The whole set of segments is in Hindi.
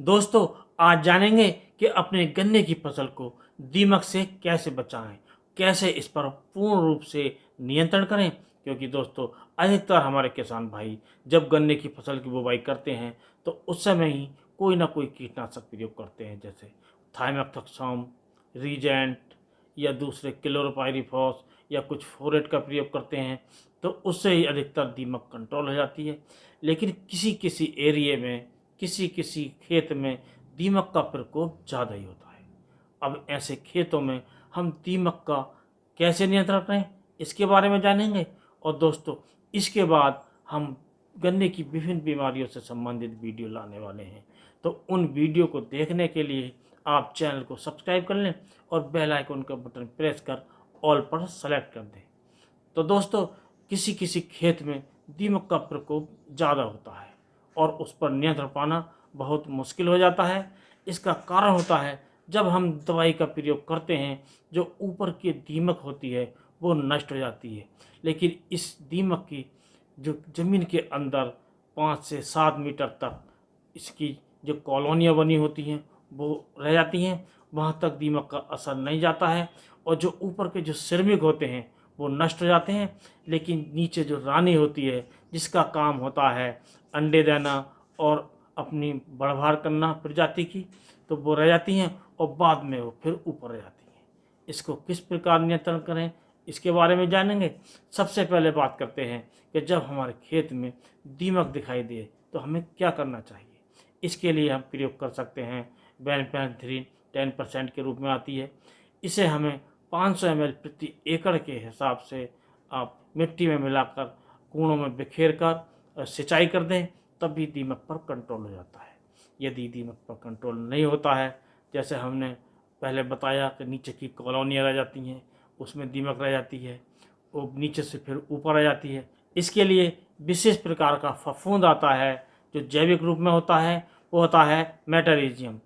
दोस्तों, आज जानेंगे कि अपने गन्ने की फसल को दीमक से कैसे बचाएं, कैसे इस पर पूर्ण रूप से नियंत्रण करें। क्योंकि दोस्तों, अधिकतर हमारे किसान भाई जब गन्ने की फसल की बुवाई करते हैं तो उस समय ही कोई ना कोई कीटनाशक प्रयोग करते हैं, जैसे थाइमेथॉक्सम, रीजेंट या दूसरे क्लोरोपाइरीफॉस या कुछ फोरेट का प्रयोग करते हैं, तो उससे ही अधिकतर दीमक कंट्रोल हो जाती है। लेकिन किसी किसी एरिए में, किसी किसी खेत में दीमक का प्रकोप ज़्यादा ही होता है। अब ऐसे खेतों में हम दीमक का कैसे नियंत्रण करें, इसके बारे में जानेंगे। और दोस्तों, इसके बाद हम गन्ने की विभिन्न बीमारियों से संबंधित वीडियो लाने वाले हैं, तो उन वीडियो को देखने के लिए आप चैनल को सब्सक्राइब कर लें और बेल आइकन का बटन प्रेस कर ऑल पर सेलेक्ट कर दें। तो दोस्तों, किसी किसी खेत में दीमक का प्रकोप ज़्यादा होता है और उस पर नियंत्रण पाना बहुत मुश्किल हो जाता है। इसका कारण होता है जब हम दवाई का प्रयोग करते हैं, जो ऊपर की दीमक होती है वो नष्ट हो जाती है, लेकिन इस दीमक की जो ज़मीन के अंदर 5 से 7 मीटर तक इसकी जो कॉलोनियाँ बनी होती हैं वो रह जाती हैं। वहाँ तक दीमक का असर नहीं जाता है और जो ऊपर के जो श्रमिक होते हैं वो नष्ट हो जाते हैं, लेकिन नीचे जो रानी होती है जिसका काम होता है अंडे देना और अपनी बढ़भार करना प्रजाति की, तो वो रह जाती हैं और बाद में वो फिर ऊपर रह जाती हैं। इसको किस प्रकार नियंत्रण करें, इसके बारे में जानेंगे। सबसे पहले बात करते हैं कि जब हमारे खेत में दीमक दिखाई दे तो हमें क्या करना चाहिए। इसके लिए हम प्रयोग कर सकते हैं बेनपेंथ्रिन 10% के रूप में आती है। इसे हमें 500 ml प्रति एकड़ के हिसाब से आप मिट्टी में मिलाकर कूड़ों में बिखेर कर सिंचाई कर दें, तब भी दीमक पर कंट्रोल हो जाता है। यदि दीमक पर कंट्रोल नहीं होता है, जैसे हमने पहले बताया कि नीचे की कॉलोनियाँ रह जाती हैं, उसमें दीमक रह जाती है, वो नीचे से फिर ऊपर आ जाती है। इसके लिए विशेष प्रकार का फफूंद आता है जो जैविक रूप में होता है, वो होता है मेटारिजियम,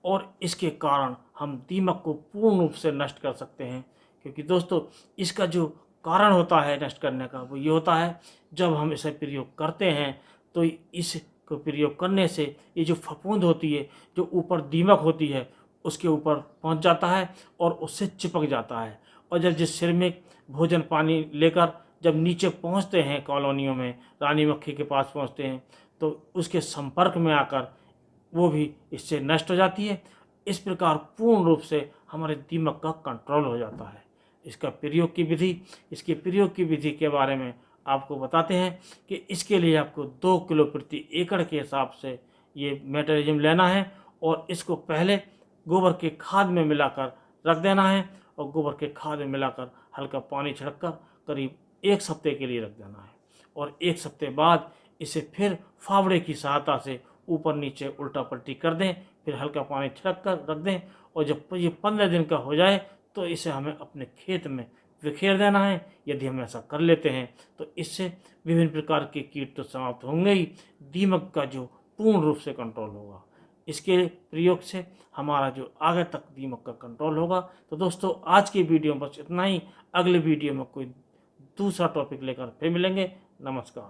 और इसके कारण हम दीमक को पूर्ण रूप से नष्ट कर सकते हैं। क्योंकि दोस्तों, इसका जो कारण होता है नष्ट करने का वो ये होता है, जब हम इसे प्रयोग करते हैं तो इसको प्रयोग करने से ये जो फफूंद होती है, जो ऊपर दीमक होती है, उसके ऊपर पहुंच जाता है और उससे चिपक जाता है। और जब जिस श्रमिक भोजन पानी लेकर जब नीचे पहुंचते हैं कॉलोनियों में, रानी मक्खी के पास पहुंचते हैं, तो उसके संपर्क में आकर वो भी इससे नष्ट हो जाती है। इस प्रकार पूर्ण रूप से हमारे दीमक का कंट्रोल हो जाता है। इसके प्रयोग की विधि के बारे में आपको बताते हैं कि इसके लिए आपको 2 किलो प्रति एकड़ के हिसाब से ये मेटारिज्म लेना है और इसको पहले गोबर के खाद में मिलाकर रख देना है और गोबर के खाद में मिलाकर हल्का पानी छिड़ककर करीब 1 हफ्ते के लिए रख देना है। और 1 हफ्ते बाद इसे फिर फावड़े की सहायता से ऊपर नीचे उल्टा पलटी कर दें, फिर हल्का पानी छिड़क कर रख दें, और जब ये 15 दिन का हो जाए तो इसे हमें अपने खेत में बिखेर देना है। यदि हम ऐसा कर लेते हैं तो इससे विभिन्न प्रकार के कीट तो समाप्त होंगे ही, दीमक का जो पूर्ण रूप से कंट्रोल होगा। इसके प्रयोग से हमारा जो आगे तक दीमक का कंट्रोल होगा। तो दोस्तों, आज की वीडियो में बस इतना ही। अगले वीडियो में कोई दूसरा टॉपिक लेकर फिर मिलेंगे। नमस्कार।